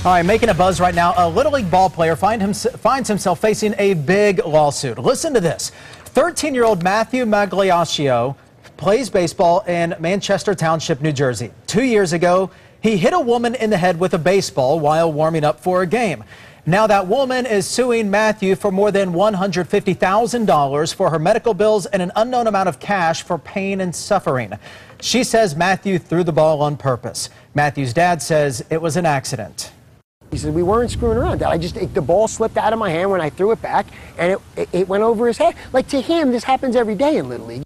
All right, making a buzz right now. A Little League ball player finds himself facing a big lawsuit. Listen to this. 13-year-old Matthew Magliaccio plays baseball in Manchester Township, New Jersey. 2 years ago, he hit a woman in the head with a baseball while warming up for a game. Now that woman is suing Matthew for more than $150,000 for her medical bills and an unknown amount of cash for pain and suffering. She says Matthew threw the ball on purpose. Matthew's dad says it was an accident. He said, we weren't screwing around. The ball slipped out of my hand when I threw it back, and it went over his head. Like, to him, this happens every day in Little League.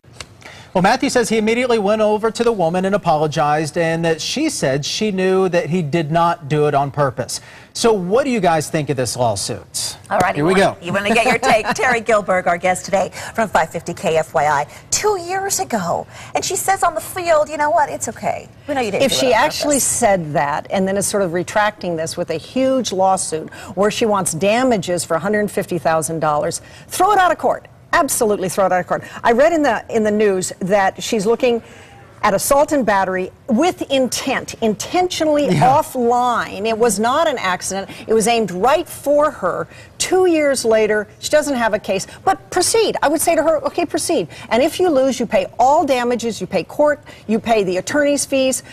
Well, Matthew says he immediately went over to the woman and apologized, and that she said she knew that he did not do it on purpose. So what do you guys think of this lawsuit? All right, here we go. You want to get your take. Terry Gilberg, our guest today from 550 KFYI, 2 years ago. And she says on the field, you know what, it's okay. We know you didn't do it If she on actually purpose. said that and then is sort of retracting this with a huge lawsuit where she wants damages for $150,000, throw it out of court. Absolutely throw it out of court. I read in the news that she's looking at assault and battery with intent, intentionally offline. It was not an accident. It was aimed right for her. 2 years later, she doesn't have a case, but proceed. I would say to her, okay, proceed. And if you lose, you pay all damages, you pay court, you pay the attorney's fees.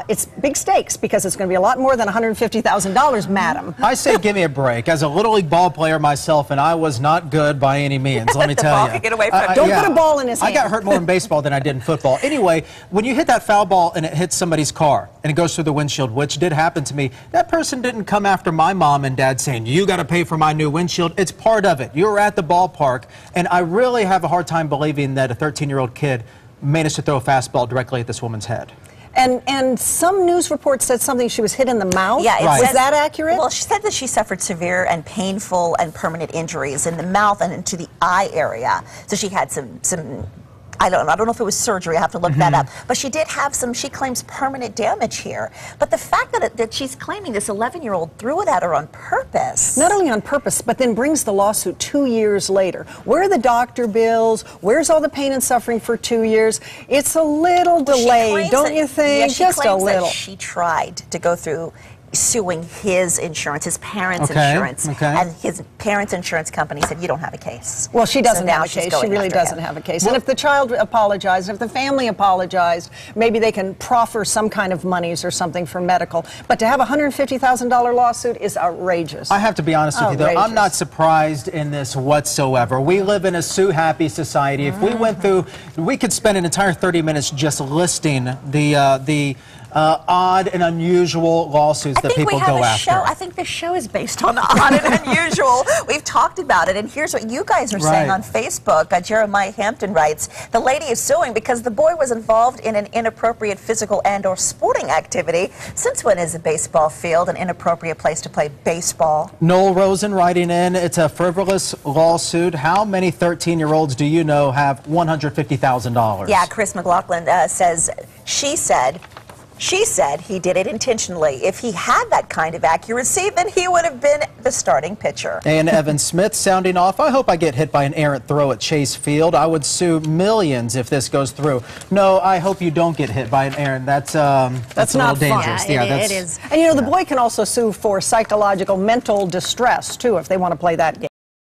It's big stakes because it's going to be a lot more than $150,000, madam. I say give me a break. As a Little League ball player myself, and I was not good by any means, let me tell you. Get away from Don't put a ball in his hand. I got hurt more in baseball than I did in football. Anyway, when you hit that foul ball and it hits somebody's car and it goes through the windshield, which did happen to me, that person didn't come after my mom and dad saying, you got to pay for my new windshield. It's part of it. You were at the ballpark, and I really have a hard time believing that a 13-year-old kid managed to throw a fastball directly at this woman's head. And some news reports said something, she was hit in the mouth. Yeah, Was that accurate? Well, she said that she suffered severe and painful and permanent injuries in the mouth and into the eye area. So she had some I don't know if it was surgery, I have to look that up. But she did have some, she claims, permanent damage here. But the fact that she's claiming this 11-year-old threw it at her on purpose. Not only on purpose, but then brings the lawsuit 2 years later. Where are the doctor bills? Where's all the pain and suffering for 2 years? It's a little delayed, don't you think? Yeah, she just a little. that she tried to go through suing his insurance, his parents' insurance, and his parents' insurance company said, you don't have a case. Well, she doesn't have a she's case. She really doesn't have a case. And if the child apologized, if the family apologized, maybe they can proffer some kind of monies or something for medical. But to have a $150,000 lawsuit is outrageous. I have to be honest with you, though. I'm not surprised in this whatsoever. We live in a sue-happy society. If we went through, we could spend an entire 30 minutes just listing the odd and unusual lawsuits that people go after. I think this show is based on odd and unusual. We've talked about it, and here's what you guys are saying on Facebook. Jeremiah Hampton writes, the lady is suing because the boy was involved in an inappropriate physical and/or sporting activity. Since when is a baseball field an inappropriate place to play baseball? Noel Rosen writing in, it's a frivolous lawsuit. How many 13-year-olds do you know have $150,000? Yeah, Chris McLaughlin says, she said he did it intentionally. If he had that kind of accuracy, then he would have been the starting pitcher. And Evan Smith sounding off. I hope I get hit by an errant throw at Chase Field. I would sue millions if this goes through. No, I hope you don't get hit by an errant. That's a little dangerous. Yeah, it is. And you know, the boy can also sue for psychological, mental distress, too, if they want to play that game.